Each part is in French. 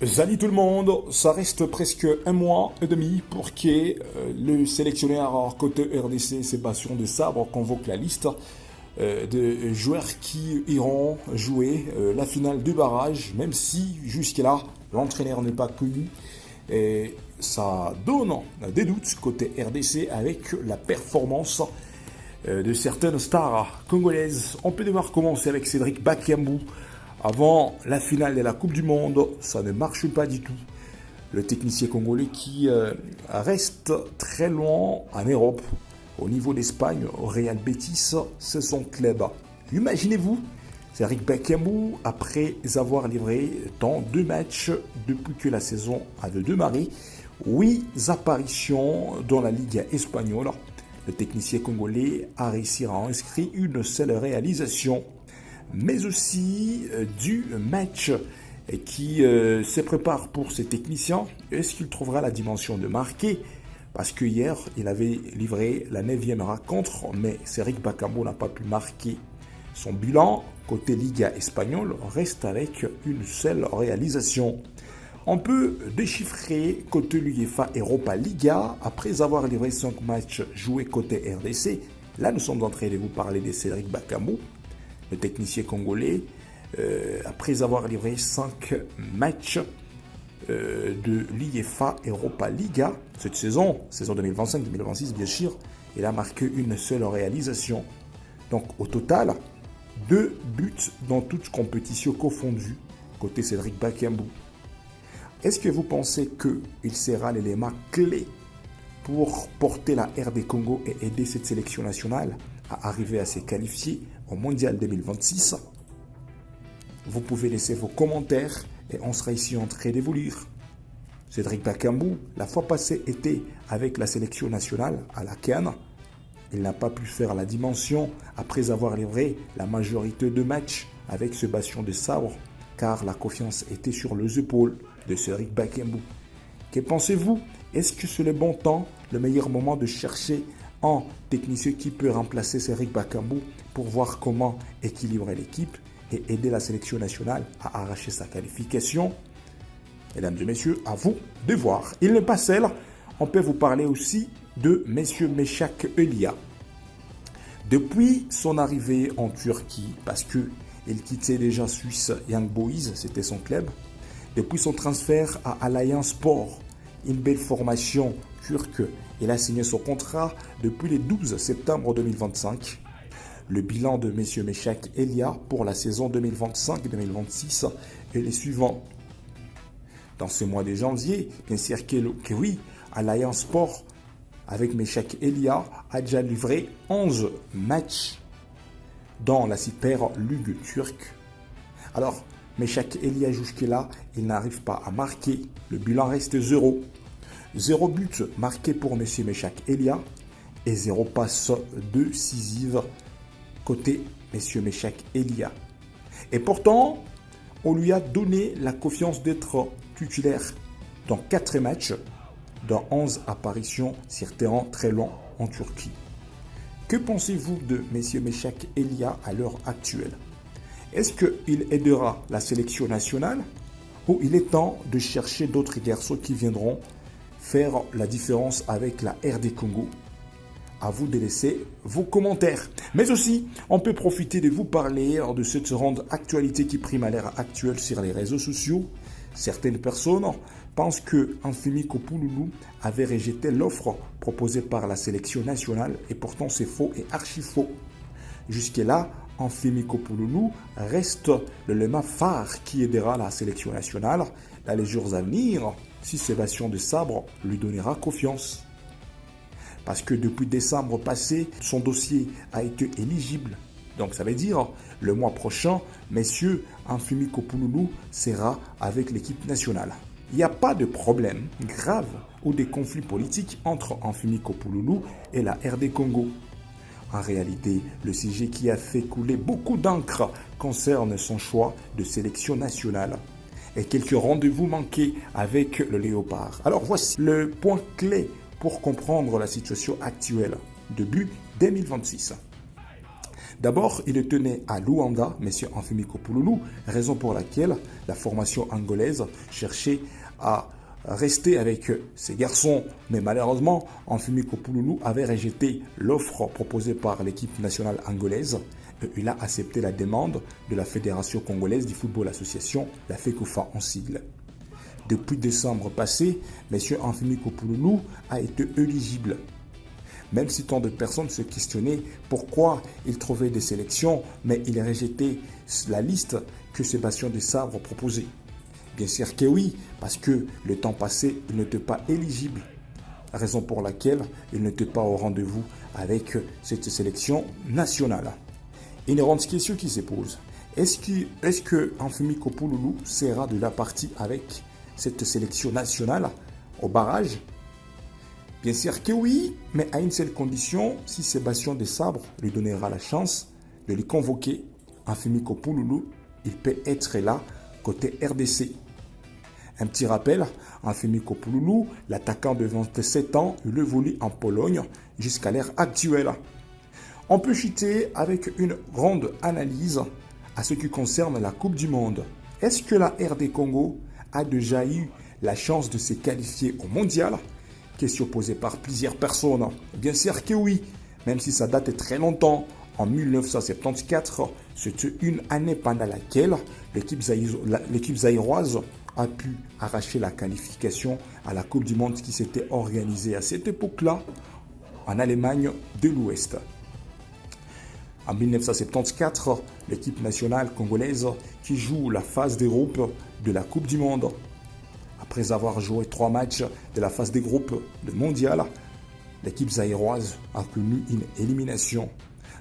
Salut tout le monde, ça reste presque un mois et demi pour que le sélectionneur côté RDC Sébastien de Sabre convoque la liste de joueurs qui iront jouer la finale du barrage, même si jusque-là l'entraîneur n'est pas connu. Et ça donne des doutes côté RDC avec la performance de certaines stars congolaises. On peut devoir commencer avec Cédric Bakambu. Avant la finale de la Coupe du Monde, ça ne marche pas du tout. Le technicien congolais qui reste très loin en Europe. Au niveau d'Espagne, au Real Betis, c'est son club. Imaginez-vous, Cédric Bakambu, après avoir livré dans 2 matchs depuis que la saison avait démarré, 8 apparitions dans la Ligue espagnole. Le technicien congolais a réussi à inscrire une seule réalisation, mais aussi du match qui se prépare pour ces techniciens. Est-ce qu'il trouvera la dimension de marquer? Parce que hier, il avait livré la 9e rencontre, mais Cédric Bakambu n'a pas pu marquer. Son bilan côté Liga espagnole reste avec une seule réalisation. On peut déchiffrer côté l'UEFA Europa Liga, après avoir livré 5 matchs joués côté RDC. Là, nous sommes en train de vous parler de Cédric Bakambu, le technicien congolais, après avoir livré 5 matchs de l'UEFA Europa Liga cette saison 2025-2026 bien sûr, il a marqué une seule réalisation. Donc au total, 2 buts dans toute compétition confondue côté Cédric Bakambu. Est-ce que vous pensez qu'il sera l'élément clé pour porter la RD Congo et aider cette sélection nationale à arriver à se qualifier au Mondial 2026? Vous pouvez laisser vos commentaires et on sera ici en train d'évoluer. Cédric Bakambu, la fois passée, était avec la sélection nationale à la CAN. Il n'a pas pu faire la dimension après avoir livré la majorité de matchs avec Sébastien de Sabre, car la confiance était sur les épaules de Cédric Bakambu. Que pensez-vous? Est-ce que c'est le bon temps, le meilleur moment de chercher un technicien qui peut remplacer Cédric Bakambu pour voir comment équilibrer l'équipe et aider la sélection nationale à arracher sa qualification? Mesdames et messieurs, à vous de voir. Il n'est pas seul, on peut vous parler aussi de M. Meshak Elia. Depuis son arrivée en Turquie, parce qu'il quittait déjà Suisse Young Boys, c'était son club, depuis son transfert à Alliance Sport, une belle formation turque, il a signé son contrat depuis le 12 septembre 2025. Le bilan de M. Meshak Elia pour la saison 2025-2026 est le suivant. Dans ce mois de janvier, bien sûr que oui, Alliance Sport avec Meshak Elia a déjà livré 11 matchs dans la Super Ligue turque. Alors, Meshak Elia jusque-là, il n'arrive pas à marquer. Le bilan reste 0. 0 but marqué pour M. Meshak Elia et 0 passe décisive côté M. Meshak Elia. Et pourtant, on lui a donné la confiance d'être titulaire dans 4 matchs, dans 11 apparitions sur terrain très long en Turquie. Que pensez-vous de M. Meshak Elia à l'heure actuelle? Est-ce qu'il aidera la sélection nationale ou il est temps de chercher d'autres garçons qui viendront faire la différence avec la RD Congo? À vous de laisser vos commentaires. Mais aussi, on peut profiter de vous parler de cette grande actualité qui prime à l'ère actuelle sur les réseaux sociaux. Certaines personnes pensent que Anfimi Kopouloulou avait rejeté l'offre proposée par la sélection nationale et pourtant c'est faux et archi faux. Jusque-là, Anfimi Kopouloulou reste l'élément phare qui aidera la sélection nationale dans les jours à venir si Sébastien de Sabre lui donnera confiance. Parce que depuis décembre passé, son dossier a été éligible. Donc ça veut dire, le mois prochain, messieurs, Anfimi Kopouloulou sera avec l'équipe nationale. Il n'y a pas de problème grave ou de conflit politique entre Anfimi Kopouloulou et la RD Congo. En réalité, le sujet qui a fait couler beaucoup d'encre concerne son choix de sélection nationale et quelques rendez-vous manqués avec le Léopard. Alors voici le point clé pour comprendre la situation actuelle, début 2026. D'abord, il tenait à Luanda, M. Amfimi Kopouloulou, raison pour laquelle la formation angolaise cherchait à rester avec ces garçons. Mais malheureusement, Amfimi Kopouloulou avait rejeté l'offre proposée par l'équipe nationale angolaise. Il a accepté la demande de la Fédération congolaise du football association, la FECOFA en sigle. Depuis décembre passé, M. Amfimi Kopouloulou a été éligible. Même si tant de personnes se questionnaient pourquoi il trouvait des sélections, mais il a rejeté la liste que Sébastien Desabre proposait. Bien sûr que oui, parce que le temps passé, il n'était pas éligible. Raison pour laquelle il n'était pas au rendez-vous avec cette sélection nationale. Une grande question qui se pose. Est-ce que Amfimi Kopouloulou sera de la partie avec cette sélection nationale au barrage? Bien sûr que oui, mais à une seule condition, si Sébastien Desabre lui donnera la chance de lui convoquer Amfimi Kopouloulou, il peut être là côté RDC. Un petit rappel, Amfimi Kopouloulou, l'attaquant de 27 ans, il évolue en Pologne jusqu'à l'ère actuelle. On peut chuter avec une grande analyse à ce qui concerne la Coupe du Monde. Est-ce que la RD Congo a déjà eu la chance de se qualifier au mondial? Question posée par plusieurs personnes. Bien sûr que oui, même si ça date très longtemps. En 1974, c'était une année pendant laquelle l'équipe zaïroise a pu arracher la qualification à la Coupe du Monde qui s'était organisée à cette époque-là en Allemagne de l'Ouest. En 1974, l'équipe nationale congolaise qui joue la phase des groupes de la Coupe du Monde. Après avoir joué 3 matchs de la phase des groupes de mondial, l'équipe zaïroise a connu une élimination.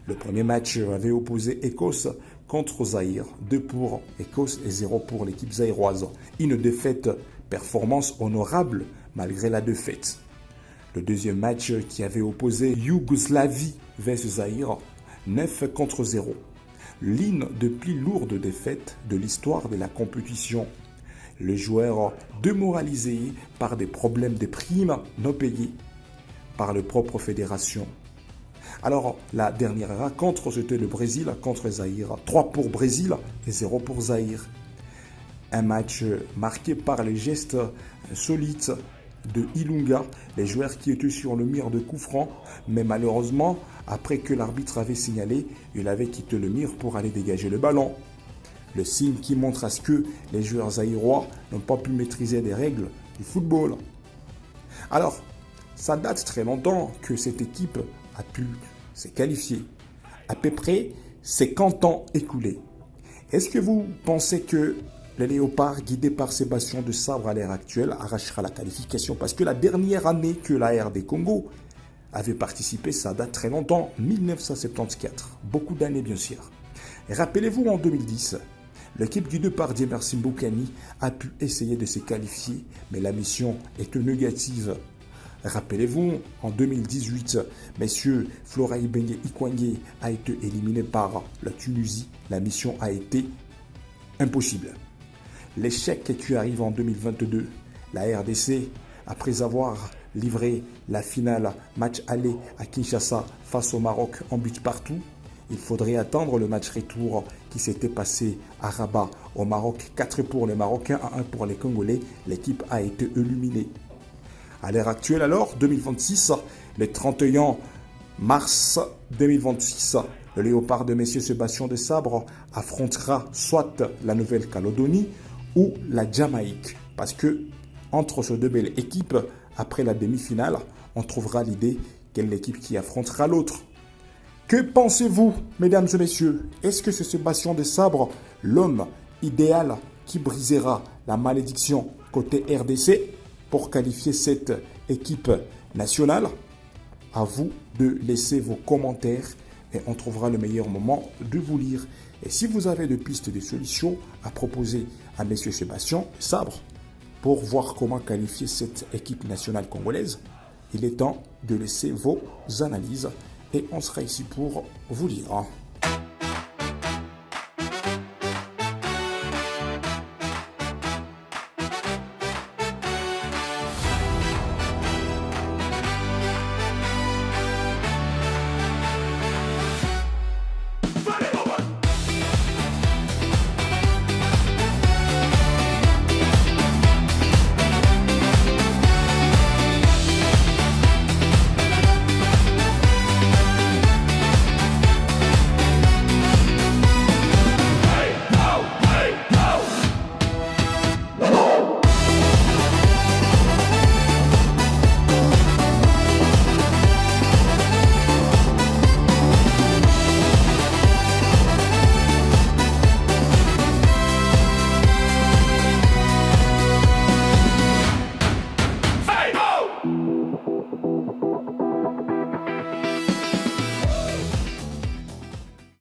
Le premier match avait opposé Écosse contre Zaïre, 2 pour Écosse et 0 pour l'équipe zaïroise. Une défaite, performance honorable malgré la défaite. Le deuxième match qui avait opposé Yougoslavie vs Zaïre, 9 contre 0. L'une des plus lourdes défaites de l'histoire de la compétition. Les joueurs démoralisés par des problèmes de primes non payées par leur propre fédération. Alors, la dernière rencontre, c'était le Brésil contre Zaïre. 3 pour Brésil et 0 pour Zaïre. Un match marqué par les gestes solides de Ilunga, les joueurs qui étaient sur le mur de coup franc, mais malheureusement, après que l'arbitre avait signalé, il avait quitté le mur pour aller dégager le ballon. Le signe qui montre à ce que les joueurs zaïrois n'ont pas pu maîtriser les règles du football. Alors, ça date très longtemps que cette équipe a pu se qualifier. À peu près 50 ans écoulés. Est-ce que vous pensez que le Léopard, guidé par Sébastien Desabre à l'heure actuelle, arrachera la qualification? Parce que la dernière année que la RD Congo avait participé, ça date très longtemps, 1974. Beaucoup d'années, bien sûr. Et rappelez-vous, en 2010, l'équipe guidée par Diemerson Boukani a pu essayer de se qualifier, mais la mission était négative. Rappelez-vous, en 2018, messieurs Flora Ibenge Ikwanye a été éliminé par la Tunisie. La mission a été impossible. L'échec qui arrive en 2022, la RDC, après avoir livré la finale match aller à Kinshasa face au Maroc en but partout, il faudrait attendre le match retour qui s'était passé à Rabat au Maroc. 4 pour les Marocains à 1 pour les Congolais. L'équipe a été éliminée. À l'heure actuelle alors, 2026, le 31 mars 2026, le Léopard de M. Sébastien Desabre affrontera soit la Nouvelle-Calédonie ou la Jamaïque. Parce que entre ces deux belles équipes, après la demi-finale, on trouvera l'idée quelle équipe qui affrontera l'autre. Que pensez-vous, mesdames et messieurs? Est-ce que c'est Sébastien Desabre, l'homme idéal qui brisera la malédiction côté RDC pour qualifier cette équipe nationale? À vous de laisser vos commentaires et on trouvera le meilleur moment de vous lire. Et si vous avez des pistes, des solutions à proposer à M. Sébastien Desabre pour voir comment qualifier cette équipe nationale congolaise, il est temps de laisser vos analyses et on sera ici pour vous lire.